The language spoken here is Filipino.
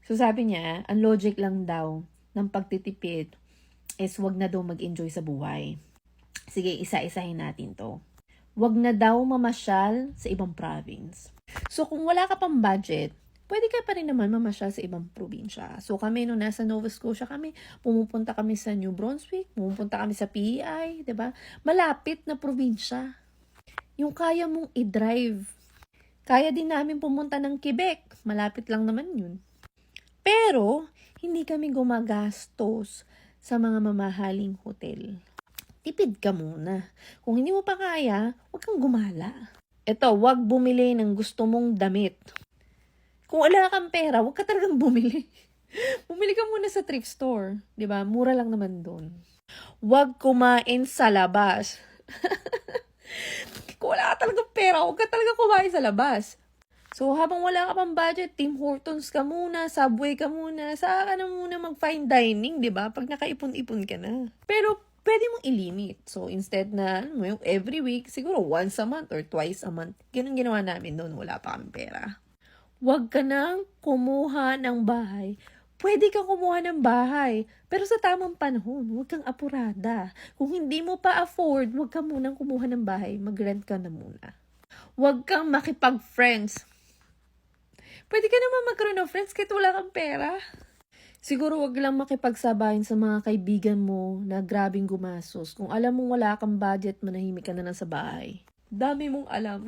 So sabi niya, ang logic lang daw ng pagtitipid is wag na daw mag-enjoy sa buhay. Sige, isa-isahin natin to. Wag na daw mamasyal sa ibang province. So kung wala ka pang budget, pwede ka pa rin naman mamasyal sa ibang probinsya. So kami nung nasa Nova Scotia kami, pumupunta kami sa New Brunswick, pumupunta kami sa PEI, 'di ba? Malapit na probinsya. Yung kaya mong i-drive. Kaya din namin pumunta ng Quebec, malapit lang naman 'yun. Pero hindi kami gumagastos sa mga mamahaling hotel. Tipid ka muna. Kung hindi mo pa kaya, huwag kang gumala. Ito, huwag bumili ng gusto mong damit. Kung wala kang pera, huwag ka talagang bumili. Bumili ka muna sa thrift store. 'Di ba? Mura lang naman doon. Huwag kumain sa labas. Kung wala ka talagang pera, huwag ka talaga kumain sa labas. So, habang wala ka pang budget, Tim Hortons ka muna, Subway ka muna, saka ka na muna mag-fine dining, di ba? Pag nakaipon-ipon ka na. Pero, pwede mong i-limit. So, instead na, yung every week, siguro once a month or twice a month. Ganun ginawa namin noon, wala pa kami pera. Huwag ka nang kumuha ng bahay. Pwede kang kumuha ng bahay, pero sa tamang panahon, huwag kang apurada. Kung hindi mo pa afford, huwag ka munang kumuha ng bahay, mag-rent ka na muna. Huwag kang makipag-friends. Pwede ka naman magkaroon ng friends kahit wala kang pera. Siguro wag lang makipagsabayin sa mga kaibigan mo na grabing gumasos. Kung alam mong wala kang budget, manahimik ka na lang sa bahay. Dami mong alam.